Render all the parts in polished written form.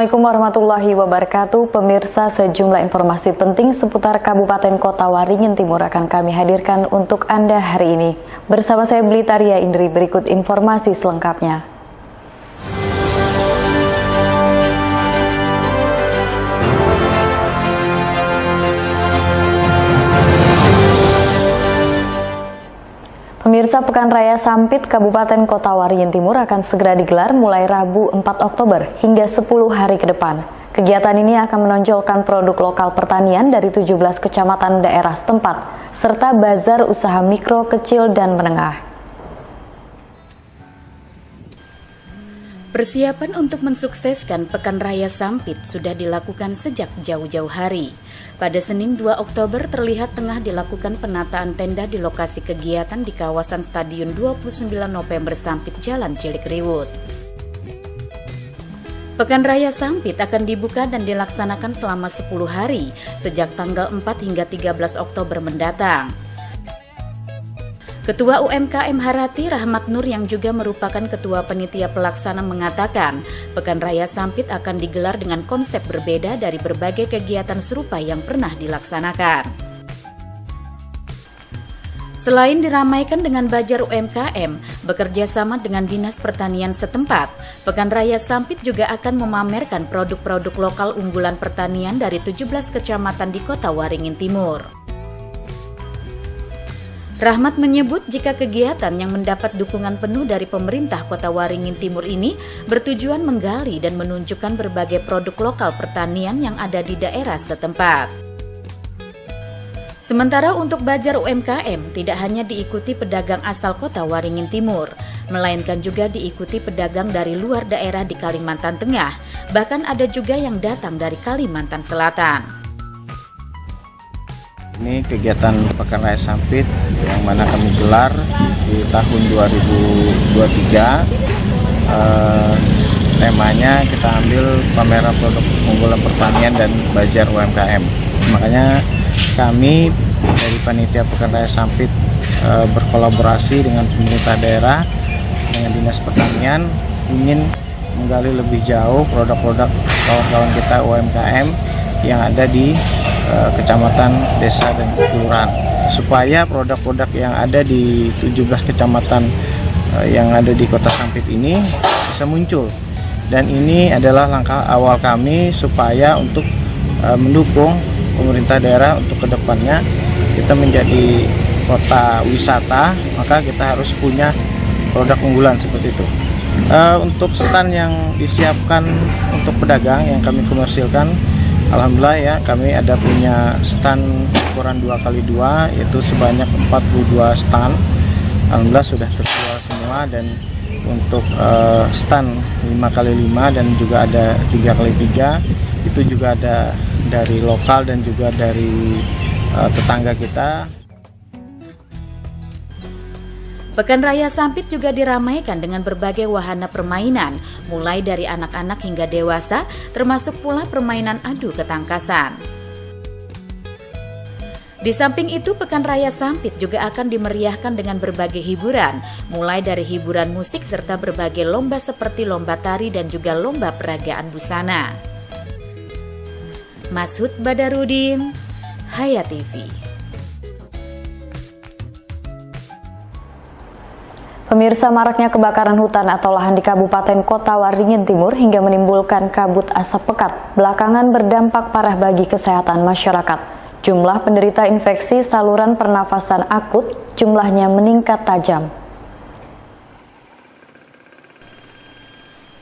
Assalamualaikum warahmatullahi wabarakatuh. Pemirsa, sejumlah informasi penting seputar Kabupaten Kota Waringin Timur akan kami hadirkan untuk Anda hari ini. Bersama saya Blitaria Indri, berikut informasi selengkapnya. Pemirsa, Pekan Raya Sampit Kabupaten Kota Waringin Timur akan segera digelar mulai Rabu 4 Oktober hingga 10 hari ke depan. Kegiatan ini akan menonjolkan produk lokal pertanian dari 17 kecamatan daerah setempat, serta bazar usaha mikro, kecil, dan menengah. Persiapan untuk mensukseskan Pekan Raya Sampit sudah dilakukan sejak jauh-jauh hari. Pada Senin 2 Oktober terlihat tengah dilakukan penataan tenda di lokasi kegiatan di kawasan Stadion 29 November Sampit, Jalan Cilikriwut. Pekan Raya Sampit akan dibuka dan dilaksanakan selama 10 hari sejak tanggal 4 hingga 13 Oktober mendatang. Ketua UMKM Harati Rahmat Nur yang juga merupakan Ketua Panitia Pelaksana mengatakan, Pekan Raya Sampit akan digelar dengan konsep berbeda dari berbagai kegiatan serupa yang pernah dilaksanakan. Selain diramaikan dengan Bazar UMKM, bekerja sama dengan Dinas Pertanian setempat, Pekan Raya Sampit juga akan memamerkan produk-produk lokal unggulan pertanian dari 17 kecamatan di Kota Waringin Timur. Rahmat menyebut jika kegiatan yang mendapat dukungan penuh dari pemerintah Kota Waringin Timur ini bertujuan menggali dan menunjukkan berbagai produk lokal pertanian yang ada di daerah setempat. Sementara untuk Bazar UMKM tidak hanya diikuti pedagang asal Kota Waringin Timur, melainkan juga diikuti pedagang dari luar daerah di Kalimantan Tengah, bahkan ada juga yang datang dari Kalimantan Selatan. Ini kegiatan Pekan Raya Sampit yang mana kami gelar di tahun 2023. Temanya kita ambil pameran produk unggulan pertanian dan bazar UMKM. Makanya kami dari Panitia Pekan Raya Sampit berkolaborasi dengan pemerintah daerah, dengan Dinas Pertanian, ingin menggali lebih jauh produk-produk kawan-kawan kita UMKM yang ada di kecamatan, desa, dan kelurahan, supaya produk-produk yang ada di 17 kecamatan yang ada di Kota Sampit ini bisa muncul. Dan ini adalah langkah awal kami supaya untuk mendukung pemerintah daerah untuk kedepannya kita menjadi kota wisata, maka kita harus punya produk unggulan seperti itu. Untuk stand yang disiapkan untuk pedagang yang kami komersilkan, alhamdulillah ya, kami ada punya stand ukuran 2x2, yaitu sebanyak 42 stand. Alhamdulillah sudah terjual semua, dan untuk stand 5x5 dan juga ada 3x3, itu juga ada dari lokal dan juga dari tetangga kita. Pekan Raya Sampit juga diramaikan dengan berbagai wahana permainan, mulai dari anak-anak hingga dewasa, termasuk pula permainan adu ketangkasan. Di samping itu, Pekan Raya Sampit juga akan dimeriahkan dengan berbagai hiburan, mulai dari hiburan musik serta berbagai lomba seperti lomba tari dan juga lomba peragaan busana. Mashud Badarudin, Hayat TV. Pemirsa, maraknya kebakaran hutan atau lahan di Kabupaten Kota Waringin Timur hingga menimbulkan kabut asap pekat belakangan berdampak parah bagi kesehatan masyarakat. Jumlah penderita infeksi saluran pernafasan akut jumlahnya meningkat tajam.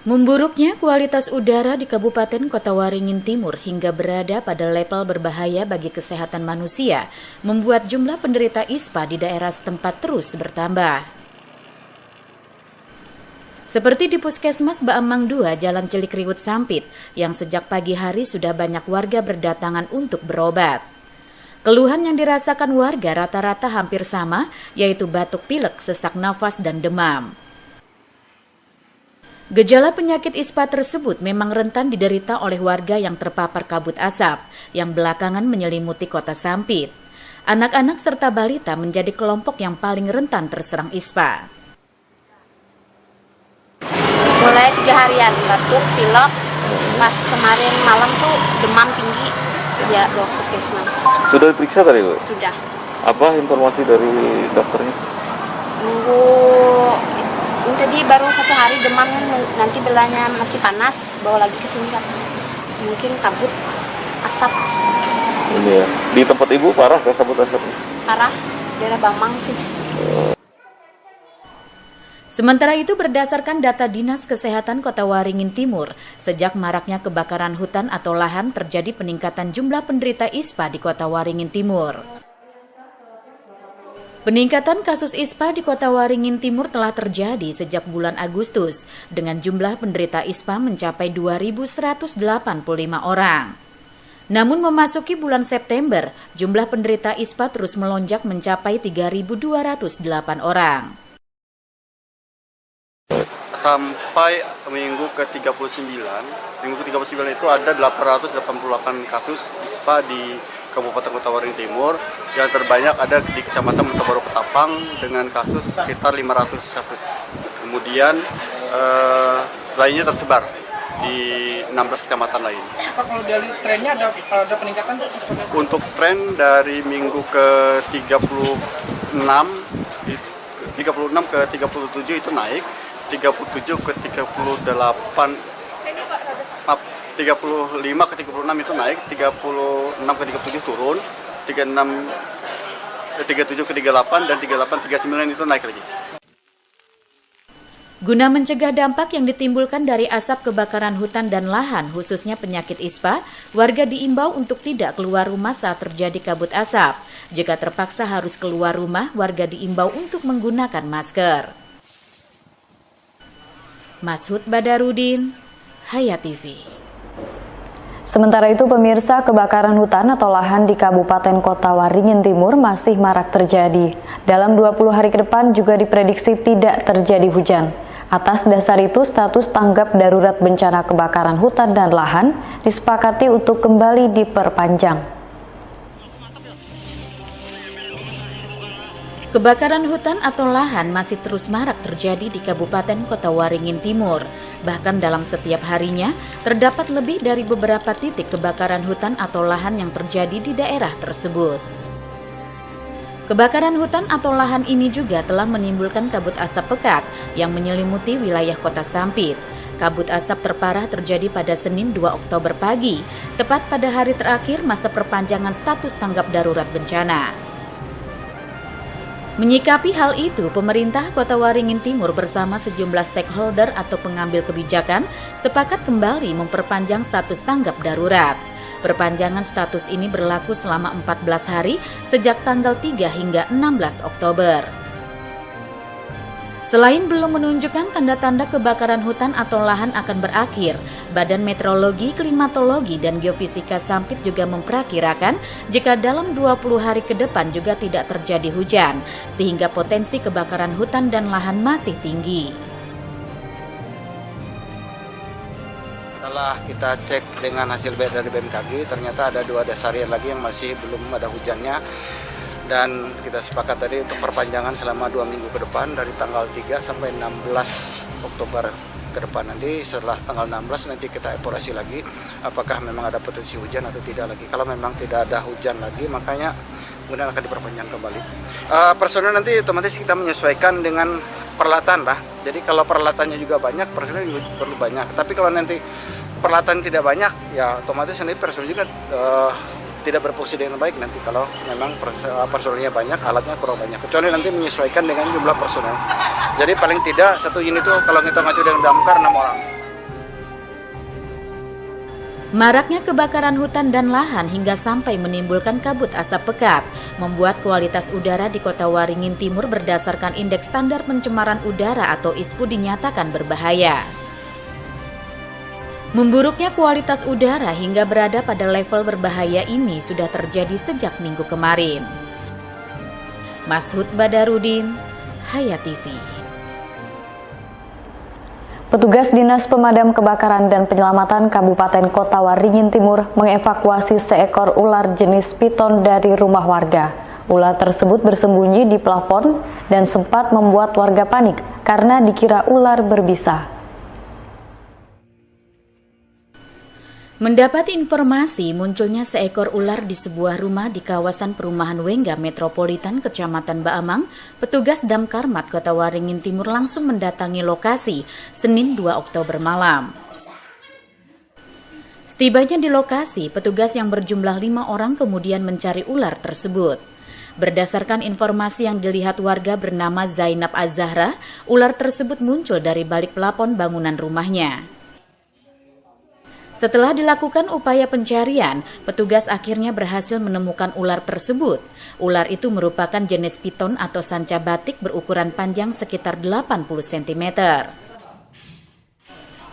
Memburuknya kualitas udara di Kabupaten Kota Waringin Timur hingga berada pada level berbahaya bagi kesehatan manusia membuat jumlah penderita ISPA di daerah setempat terus bertambah. Seperti di Puskesmas Baamang 2 Jalan Cilikriwut Sampit, yang sejak pagi hari sudah banyak warga berdatangan untuk berobat. Keluhan yang dirasakan warga rata-rata hampir sama, yaitu batuk pilek, sesak nafas, dan demam. Gejala penyakit ISPA tersebut memang rentan diderita oleh warga yang terpapar kabut asap, yang belakangan menyelimuti Kota Sampit. Anak-anak serta balita menjadi kelompok yang paling rentan terserang ISPA. Mulai 3 harian, batuk, pilek, Pas kemarin malam tuh demam tinggi, ya bawa puskesmas. Sudah diperiksa tadi, Bu? Sudah. Apa informasi dari dokternya? Nunggu, ini tadi baru 1 hari demam, nanti belanya masih panas, bawa lagi ke sini kan. Mungkin kabut asap. Ini ya. Di tempat Ibu parah kan kabut asapnya? Parah, daerah Bamang sih. Sementara itu berdasarkan data Dinas Kesehatan Kota Waringin Timur, sejak maraknya kebakaran hutan atau lahan terjadi peningkatan jumlah penderita ISPA di Kota Waringin Timur. Peningkatan kasus ISPA di Kota Waringin Timur telah terjadi sejak bulan Agustus dengan jumlah penderita ISPA mencapai 2.185 orang. Namun memasuki bulan September, jumlah penderita ISPA terus melonjak mencapai 3.208 orang. Sampai minggu ke-39 itu ada 888 kasus ISPA di Kabupaten Kota Waringin Timur. Yang terbanyak ada di Kecamatan Mentobaro Ketapang dengan kasus sekitar 500 kasus. Kemudian lainnya tersebar di 16 kecamatan lain. Kalau dari trennya ada peningkatan? Untuk tren dari minggu ke-36 ke 37 itu naik. 37 ke 38 maaf 35 ke 36 itu naik, 36 ke 37 turun, 37 ke 38 dan 38 39 itu naik lagi. Guna mencegah dampak yang ditimbulkan dari asap kebakaran hutan dan lahan, khususnya penyakit ISPA, warga diimbau untuk tidak keluar rumah saat terjadi kabut asap. Jika terpaksa harus keluar rumah, warga diimbau untuk menggunakan masker. Mashud Badarudin, Hayat TV. Sementara itu pemirsa, kebakaran hutan atau lahan di Kabupaten Kota Waringin Timur masih marak terjadi. Dalam 20 hari ke depan juga diprediksi tidak terjadi hujan. Atas dasar itu, status tanggap darurat bencana kebakaran hutan dan lahan disepakati untuk kembali diperpanjang. Kebakaran hutan atau lahan masih terus marak terjadi di Kabupaten Kota Waringin Timur. Bahkan dalam setiap harinya, terdapat lebih dari beberapa titik kebakaran hutan atau lahan yang terjadi di daerah tersebut. Kebakaran hutan atau lahan ini juga telah menimbulkan kabut asap pekat yang menyelimuti wilayah Kota Sampit. Kabut asap terparah terjadi pada Senin 2 Oktober pagi, tepat pada hari terakhir masa perpanjangan status tanggap darurat bencana. Menyikapi hal itu, pemerintah Kota Waringin Timur bersama sejumlah stakeholder atau pengambil kebijakan sepakat kembali memperpanjang status tanggap darurat. Perpanjangan status ini berlaku selama 14 hari sejak tanggal 3 hingga 16 Oktober. Selain belum menunjukkan tanda-tanda kebakaran hutan atau lahan akan berakhir, Badan Meteorologi, Klimatologi, dan Geofisika Sampit juga memperkirakan jika dalam 20 hari ke depan juga tidak terjadi hujan, sehingga potensi kebakaran hutan dan lahan masih tinggi. Setelah kita cek dengan hasil dari BMKG, ternyata ada 2 dasarian lagi yang masih belum ada hujannya. Dan kita sepakat tadi untuk perpanjangan selama 2 minggu ke depan dari tanggal 3 sampai 16 Oktober ke depan. Nanti setelah tanggal 16 nanti kita evaluasi lagi apakah memang ada potensi hujan atau tidak lagi. Kalau memang tidak ada hujan lagi, makanya kemudian akan diperpanjang kembali. Personel nanti otomatis kita menyesuaikan dengan peralatan lah. Jadi kalau peralatannya juga banyak, personel juga perlu banyak. Tapi kalau nanti peralatan tidak banyak, ya otomatis nanti personel juga tidak berfungsi dengan baik nanti kalau memang personelnya banyak, alatnya kurang banyak. Kecuali nanti menyesuaikan dengan jumlah personel. Jadi paling tidak satu unit itu kalau kita ngacu dengan damkar 6 orang. Maraknya kebakaran hutan dan lahan hingga sampai menimbulkan kabut asap pekat, membuat kualitas udara di Kota Waringin Timur berdasarkan Indeks Standar Pencemaran Udara atau ISPU dinyatakan berbahaya. Memburuknya kualitas udara hingga berada pada level berbahaya ini sudah terjadi sejak minggu kemarin. Mashud Badarudin, Hayat TV. Petugas Dinas Pemadam Kebakaran dan Penyelamatan Kabupaten Kota Waringin Timur mengevakuasi seekor ular jenis piton dari rumah warga. Ular tersebut bersembunyi di plafon dan sempat membuat warga panik karena dikira ular berbisa. Mendapat informasi munculnya seekor ular di sebuah rumah di kawasan perumahan Wengga Metropolitan, Kecamatan Baamang, petugas Damkarmat Kota Waringin Timur langsung mendatangi lokasi Senin 2 Oktober malam. Setibanya di lokasi, petugas yang berjumlah 5 orang kemudian mencari ular tersebut. Berdasarkan informasi yang dilihat warga bernama Zainab Az-Zahra, ular tersebut muncul dari balik plafon bangunan rumahnya. Setelah dilakukan upaya pencarian, petugas akhirnya berhasil menemukan ular tersebut. Ular itu merupakan jenis piton atau sanca batik berukuran panjang sekitar 80 cm.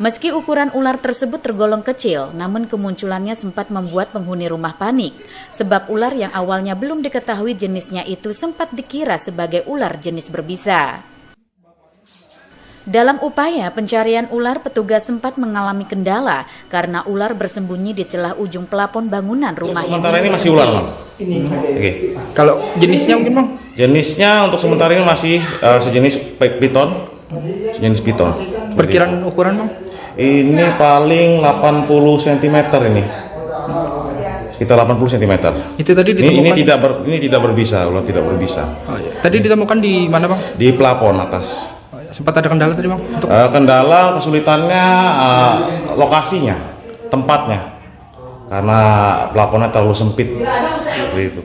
Meski ukuran ular tersebut tergolong kecil, namun kemunculannya sempat membuat penghuni rumah panik. Sebab ular yang awalnya belum diketahui jenisnya itu sempat dikira sebagai ular jenis berbisa. Dalam upaya pencarian ular, petugas sempat mengalami kendala karena ular bersembunyi di celah ujung plafon bangunan rumah yang sementara ini masih ular, Bang. Oke. Kalau jenisnya mungkin Bang? Jenisnya untuk sementara ini masih sejenis piton. Sejenis piton. Perkiraan ukuran Bang? Ini paling 80 cm ini. Sekitar 80 cm. Itu tadi ditemukan. Ini tidak berbisa, ular tidak berbisa. Oh, iya. Tadi ditemukan di mana Bang? Di plafon atas. Sempat ada kendala tadi Bang? Kendala kesulitannya lokasinya, tempatnya, karena plafonnya terlalu sempit seperti itu.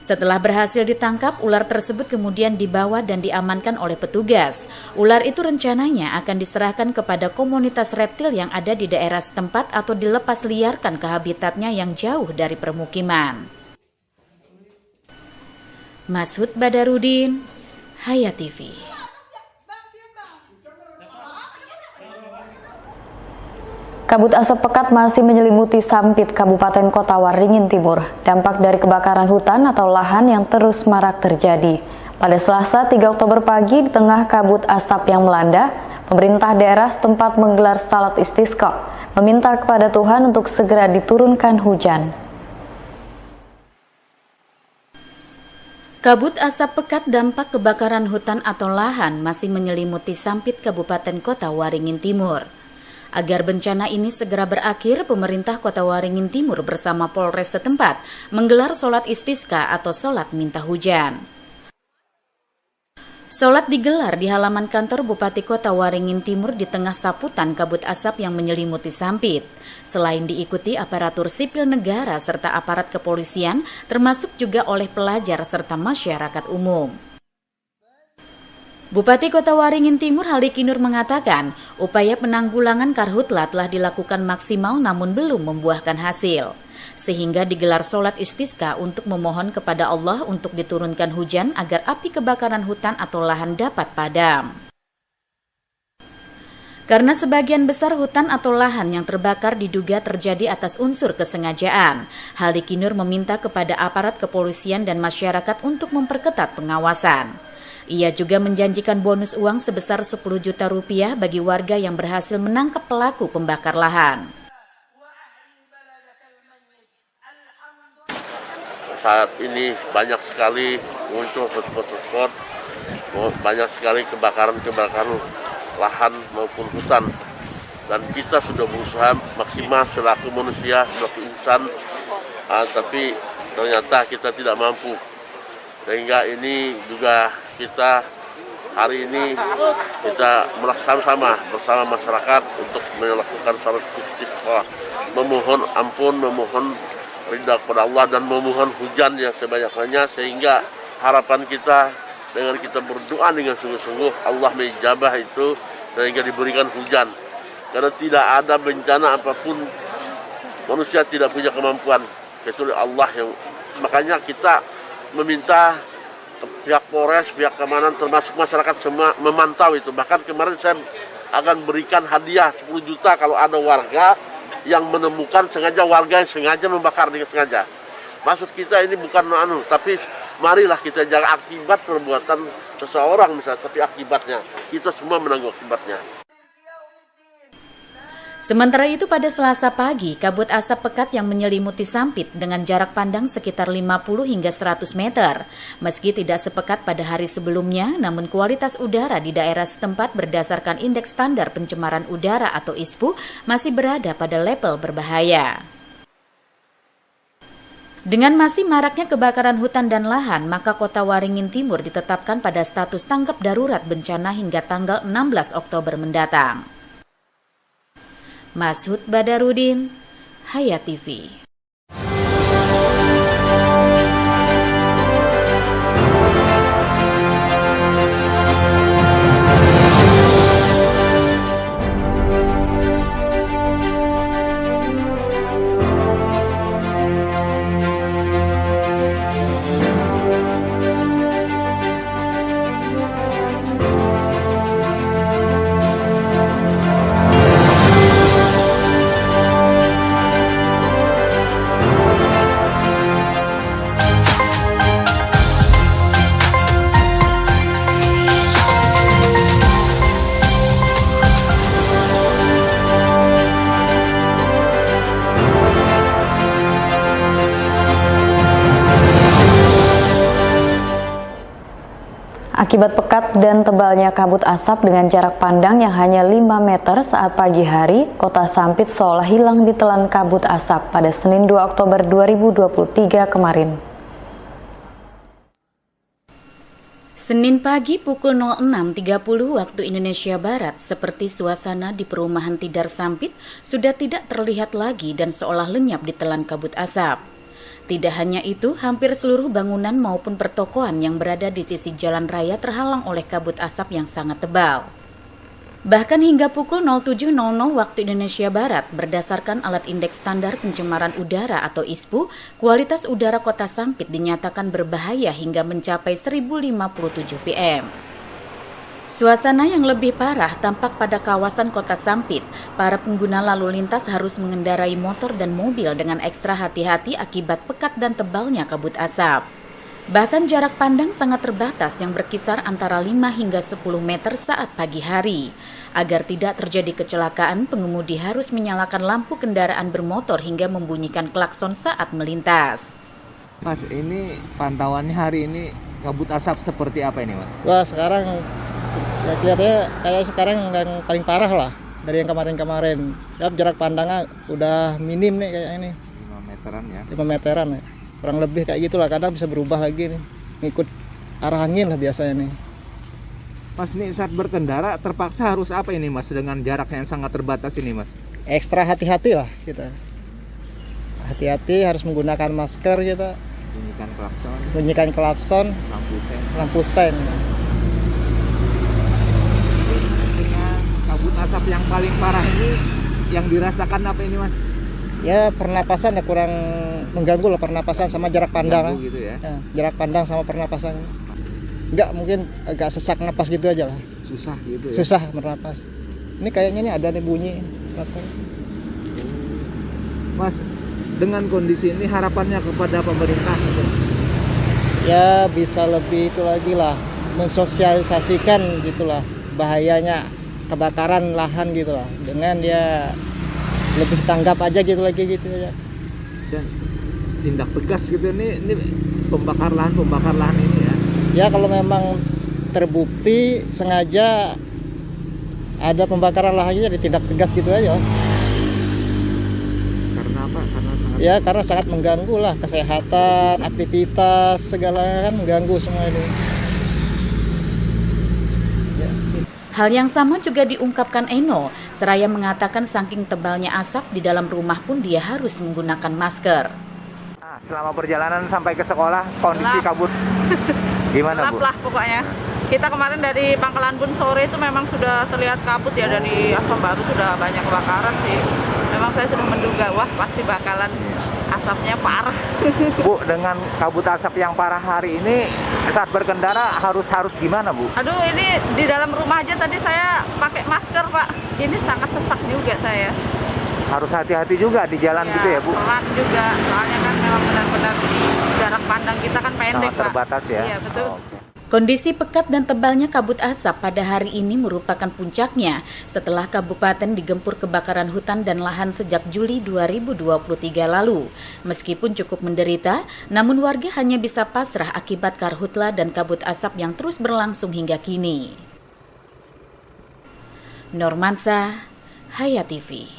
Setelah berhasil ditangkap, ular tersebut kemudian dibawa dan diamankan oleh petugas. Ular itu rencananya akan diserahkan kepada komunitas reptil yang ada di daerah setempat atau dilepas liarkan ke habitatnya yang jauh dari permukiman. Masud Badarudin, Hayat TV. Kabut asap pekat masih menyelimuti Sampit, Kabupaten Kota Waringin Timur. Dampak dari kebakaran hutan atau lahan yang terus marak terjadi. Pada Selasa 3 Oktober pagi, di tengah kabut asap yang melanda, pemerintah daerah setempat menggelar salat istisqa, meminta kepada Tuhan untuk segera diturunkan hujan. Kabut asap pekat dampak kebakaran hutan atau lahan masih menyelimuti Sampit, Kabupaten Kota Waringin Timur. Agar bencana ini segera berakhir, pemerintah Kota Waringin Timur bersama Polres setempat menggelar sholat istisqa atau sholat minta hujan. Sholat digelar di halaman kantor Bupati Kota Waringin Timur di tengah saputan kabut asap yang menyelimuti Sampit. Selain diikuti aparatur sipil negara serta aparat kepolisian, termasuk juga oleh pelajar serta masyarakat umum. Bupati Kota Waringin Timur Haliki Nur mengatakan, upaya penanggulangan karhutla telah dilakukan maksimal namun belum membuahkan hasil. Sehingga digelar sholat istisqa untuk memohon kepada Allah untuk diturunkan hujan agar api kebakaran hutan atau lahan dapat padam. Karena sebagian besar hutan atau lahan yang terbakar diduga terjadi atas unsur kesengajaan, Haliki Nur meminta kepada aparat kepolisian dan masyarakat untuk memperketat pengawasan. Ia juga menjanjikan bonus uang sebesar 10 juta rupiah bagi warga yang berhasil menangkap pelaku pembakar lahan. Saat ini banyak sekali muncul hotspot, banyak sekali kebakaran lahan maupun hutan. Dan kita sudah berusaha maksimal selaku manusia, selaku insan, tapi ternyata kita tidak mampu. Sehingga ini juga kita hari ini kita sama-sama bersama masyarakat untuk melakukan salat istisqa, memohon ampun, memohon ridha kepada Allah dan memohon hujan yang sebanyak-banyaknya, sehingga harapan kita dengan kita berdoa dengan sungguh-sungguh Allah mengijabah itu sehingga diberikan hujan. Karena tidak ada bencana apapun manusia tidak punya kemampuan kecuali Allah yang, makanya kita meminta pihak Polres, pihak keamanan, termasuk masyarakat semua memantau itu. Bahkan kemarin saya akan berikan hadiah 10 juta kalau ada warga yang menemukan warga yang sengaja membakar dengan sengaja. Maksud kita ini bukan tapi marilah kita jaga akibat perbuatan seseorang misalnya, tapi akibatnya kita semua menanggung akibatnya. Sementara itu pada Selasa pagi, kabut asap pekat yang menyelimuti Sampit dengan jarak pandang sekitar 50 hingga 100 meter. Meski tidak sepekat pada hari sebelumnya, namun kualitas udara di daerah setempat berdasarkan Indeks Standar Pencemaran Udara atau ISPU masih berada pada level berbahaya. Dengan masih maraknya kebakaran hutan dan lahan, maka Kota Waringin Timur ditetapkan pada status tanggap darurat bencana hingga tanggal 16 Oktober mendatang. Masud Badarudin, Hayat TV. Akibat pekat dan tebalnya kabut asap dengan jarak pandang yang hanya 5 meter saat pagi hari, Kota Sampit seolah hilang ditelan kabut asap pada Senin 2 Oktober 2023 kemarin. Senin pagi pukul 06.30 waktu Indonesia Barat, seperti suasana di perumahan Tidar Sampit sudah tidak terlihat lagi dan seolah lenyap ditelan kabut asap. Tidak hanya itu, hampir seluruh bangunan maupun pertokoan yang berada di sisi jalan raya terhalang oleh kabut asap yang sangat tebal. Bahkan hingga pukul 07.00 waktu Indonesia Barat, berdasarkan alat Indeks Standar Pencemaran Udara atau ISPU, kualitas udara Kota Sampit dinyatakan berbahaya hingga mencapai 1057 ppm. Suasana yang lebih parah tampak pada kawasan Kota Sampit. Para pengguna lalu lintas harus mengendarai motor dan mobil dengan ekstra hati-hati akibat pekat dan tebalnya kabut asap. Bahkan jarak pandang sangat terbatas yang berkisar antara 5 hingga 10 meter saat pagi hari. Agar tidak terjadi kecelakaan, pengemudi harus menyalakan lampu kendaraan bermotor hingga membunyikan klakson saat melintas. Mas, ini pantauannya hari ini kabut asap seperti apa ini, Mas? Wah, sekarang ya kelihatannya kayak sekarang yang paling parah lah dari yang kemarin-kemarin. Ya, jarak pandangnya udah minim nih kayak ini. 5 meteran ya? 5 meteran ya. Kurang lebih kayak gitulah, kadang bisa berubah lagi nih. Ngikut arah angin lah biasanya nih. Mas, ini saat berkendara terpaksa harus apa ini, Mas, dengan jarak yang sangat terbatas ini, Mas? Ekstra hati-hati lah kita. Hati-hati, harus menggunakan masker kita. Bunyikan klakson. Lampu sen. Dengan kabut asap yang paling parah ini, yang dirasakan apa ini, Mas? Ya, pernapasan ya kurang mengganggu lah, pernapasan sama jarak pandang. Gitu ya? Ya, jarak pandang sama pernapasan. Enggak, mungkin agak sesak napas gitu aja lah. Susah gitu ya? Susah bernapas. Ini kayaknya nih ada nih bunyi. Mas, dengan kondisi ini harapannya kepada pemerintah gitu? Ya bisa lebih itu lagi lah, mensosialisasikan gitulah bahayanya kebakaran lahan gitulah, dengan ya lebih tanggap aja gitu lagi gitu ya. Dan tindak tegas gitu, ini pembakar lahan ini ya. Ya kalau memang terbukti sengaja ada pembakaran lahannya, ditindak tegas gitu aja. Karena apa? Karena sangat mengganggu lah kesehatan, aktivitas segala kan mengganggu semua ini. Hal yang sama juga diungkapkan Eno, seraya mengatakan saking tebalnya asap di dalam rumah pun dia harus menggunakan masker. Selama perjalanan sampai ke sekolah, kondisi kabut gimana, Bu? Gelap lah pokoknya. Kita kemarin dari Pangkalan Bun sore itu memang sudah terlihat kabut ya, dari Asam Baru sudah banyak kebakaran sih. Memang saya sudah menduga, wah pasti bakalan asapnya parah. Bu, dengan kabut asap yang parah hari ini, saat berkendara harus gimana, Bu? Aduh, ini di dalam rumah aja tadi saya pakai masker, Pak. Ini sangat sesak juga saya. Harus hati-hati juga di jalan gitu ya, Bu? Pelan juga, soalnya kan memang benar-benar jarak pandang kita kan pendek, sangat terbatas Pak. Ya? Iya, betul. Okay. Kondisi pekat dan tebalnya kabut asap pada hari ini merupakan puncaknya setelah kabupaten digempur kebakaran hutan dan lahan sejak Juli 2023 lalu. Meskipun cukup menderita, namun warga hanya bisa pasrah akibat karhutla dan kabut asap yang terus berlangsung hingga kini. Normansa, Hayat TV.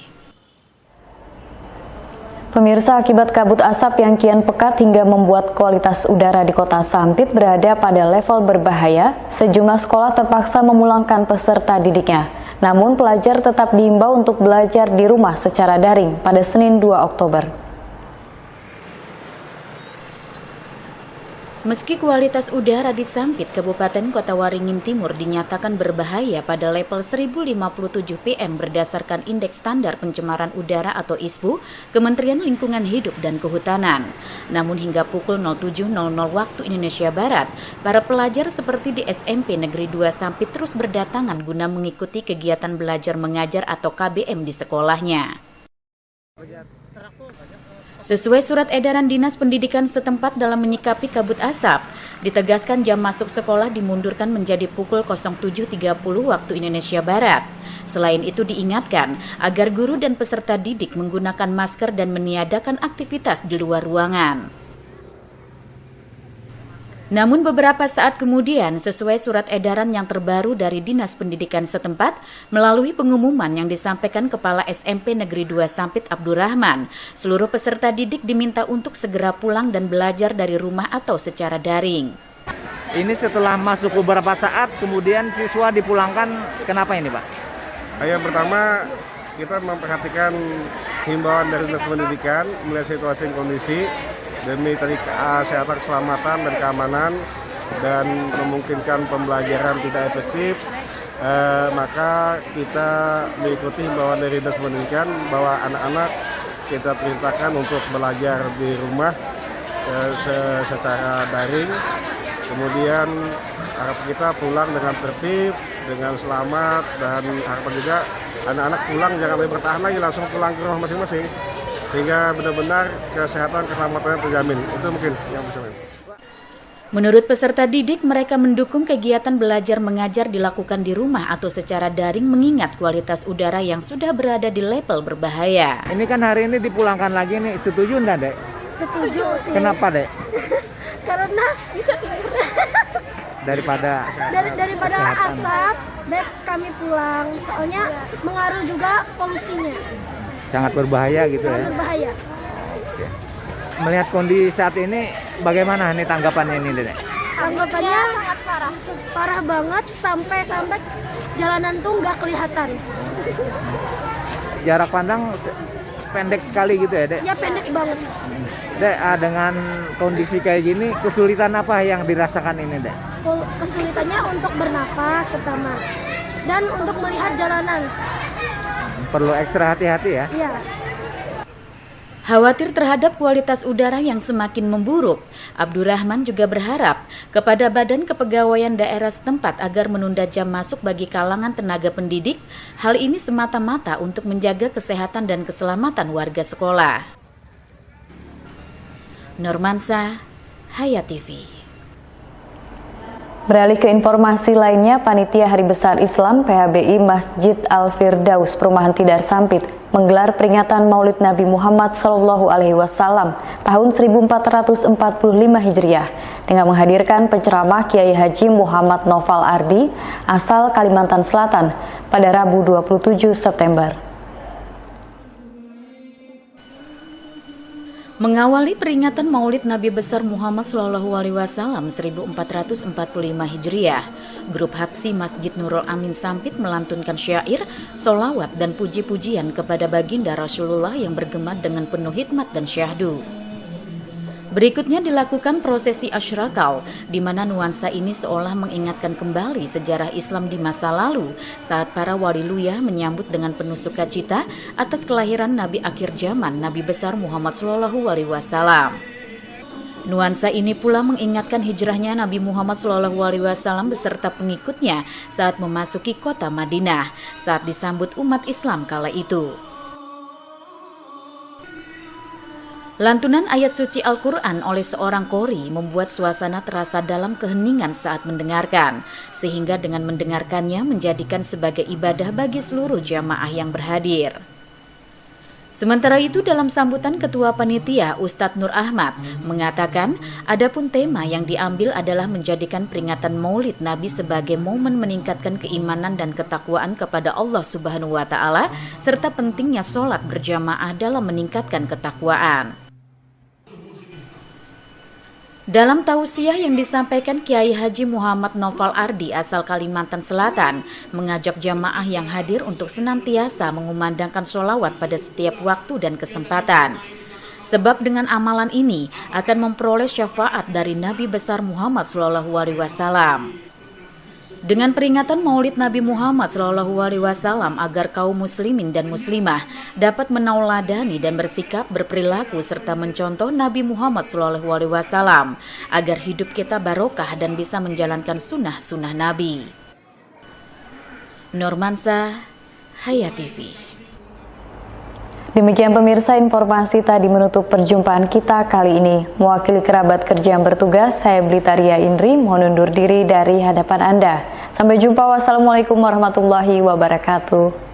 Pemirsa, akibat kabut asap yang kian pekat hingga membuat kualitas udara di Kota Sampit berada pada level berbahaya, sejumlah sekolah terpaksa memulangkan peserta didiknya. Namun pelajar tetap diimbau untuk belajar di rumah secara daring pada Senin 2 Oktober. Meski kualitas udara di Sampit, Kabupaten Kota Waringin Timur dinyatakan berbahaya pada level 1057 PM berdasarkan Indeks Standar Pencemaran Udara atau ISPU, Kementerian Lingkungan Hidup dan Kehutanan. Namun hingga pukul 07.00 waktu Indonesia Barat, para pelajar seperti di SMP Negeri 2 Sampit terus berdatangan guna mengikuti kegiatan belajar mengajar atau KBM di sekolahnya. Sesuai surat edaran Dinas Pendidikan setempat dalam menyikapi kabut asap, ditegaskan jam masuk sekolah dimundurkan menjadi pukul 07.30 waktu Indonesia Barat. Selain itu diingatkan agar guru dan peserta didik menggunakan masker dan meniadakan aktivitas di luar ruangan. Namun beberapa saat kemudian, sesuai surat edaran yang terbaru dari Dinas Pendidikan setempat, melalui pengumuman yang disampaikan Kepala SMP Negeri 2 Sampit Abdurrahman, seluruh peserta didik diminta untuk segera pulang dan belajar dari rumah atau secara daring. Ini setelah masuk beberapa saat, kemudian siswa dipulangkan, kenapa ini Pak? Yang pertama, kita memperhatikan himbauan dari Dinas Pendidikan, melihat situasi dan kondisi, demi tadi kesehatan, keselamatan, dan keamanan, dan memungkinkan pembelajaran tidak efektif, maka kita mengikuti himbauan dari Dinas Pendidikan bahwa anak-anak kita perintahkan untuk belajar di rumah secara daring. Kemudian harapan kita pulang dengan tertib, dengan selamat, dan harapan juga anak-anak pulang jangan lebih bertahan lagi, langsung pulang ke rumah masing-masing, sehingga benar-benar kesehatan keselamatannya terjamin. Itu mungkin yang bisa. Menurut peserta didik, mereka mendukung kegiatan belajar mengajar dilakukan di rumah atau secara daring mengingat kualitas udara yang sudah berada di level berbahaya. Ini kan hari ini dipulangkan lagi nih, setuju enggak Dek? Setuju sih. Kenapa Dek? Karena bisa tidur. Daripada asap, baik kami pulang. Soalnya mengaruh juga polusinya. Sangat berbahaya gitu ya. Berbahaya. Melihat kondisi saat ini, bagaimana nih tanggapannya ini, Dek? Tanggapannya sangat parah. Parah banget sampai jalanan tuh nggak kelihatan. Jarak pandang pendek sekali gitu ya, Dek? Ya pendek banget. Dek, dengan kondisi kayak gini, kesulitan apa yang dirasakan ini, Dek? Kesulitannya untuk bernafas pertama dan untuk melihat jalanan. Perlu ekstra hati-hati ya? Iya. Khawatir terhadap kualitas udara yang semakin memburuk, Abdurrahman juga berharap kepada Badan Kepegawaian Daerah setempat agar menunda jam masuk bagi kalangan tenaga pendidik. Hal ini semata-mata untuk menjaga kesehatan dan keselamatan warga sekolah. Normansa, Hayat TV. Beralih ke informasi lainnya, Panitia Hari Besar Islam PHBI Masjid Al-Firdaus Perumahan Tidar Sampit menggelar peringatan Maulid Nabi Muhammad SAW tahun 1445 Hijriah dengan menghadirkan penceramah Kiai Haji Muhammad Noval Ardi asal Kalimantan Selatan pada Rabu 27 September. Mengawali peringatan Maulid Nabi besar Muhammad SAW 1445 Hijriah, grup Habsi Masjid Nurul Amin Sampit melantunkan syair, solawat dan puji-pujian kepada baginda Rasulullah yang bergema dengan penuh hikmat dan syahdu. Berikutnya dilakukan prosesi Asyrakal, di mana nuansa ini seolah mengingatkan kembali sejarah Islam di masa lalu saat para waliluyah menyambut dengan penuh sukacita atas kelahiran Nabi akhir zaman, Nabi besar Muhammad SAW. Nuansa ini pula mengingatkan hijrahnya Nabi Muhammad SAW beserta pengikutnya saat memasuki kota Madinah saat disambut umat Islam kala itu. Lantunan ayat suci Al-Quran oleh seorang qori membuat suasana terasa dalam keheningan saat mendengarkan, sehingga dengan mendengarkannya menjadikan sebagai ibadah bagi seluruh jamaah yang berhadir. Sementara itu dalam sambutan Ketua Panitia Ustadz Nur Ahmad mengatakan, adapun tema yang diambil adalah menjadikan peringatan Maulid Nabi sebagai momen meningkatkan keimanan dan ketakwaan kepada Allah Subhanahu wa Ta'ala, serta pentingnya sholat berjamaah dalam meningkatkan ketakwaan. Dalam tausiah yang disampaikan Kiai Haji Muhammad Noval Ardi asal Kalimantan Selatan mengajak jamaah yang hadir untuk senantiasa mengumandangkan sholawat pada setiap waktu dan kesempatan. Sebab dengan amalan ini akan memperoleh syafaat dari Nabi besar Muhammad SAW. Dengan peringatan Maulid Nabi Muhammad SAW agar kaum muslimin dan muslimah dapat menauladani dan bersikap, berperilaku serta mencontoh Nabi Muhammad SAW agar hidup kita barokah dan bisa menjalankan sunnah-sunnah Nabi. Nurmansa, Hayat TV. Demikian pemirsa, informasi tadi menutup perjumpaan kita kali ini. Mewakili kerabat kerja yang bertugas, saya Blitaria Indri mohon undur diri dari hadapan Anda. Sampai jumpa, wassalamualaikum warahmatullahi wabarakatuh.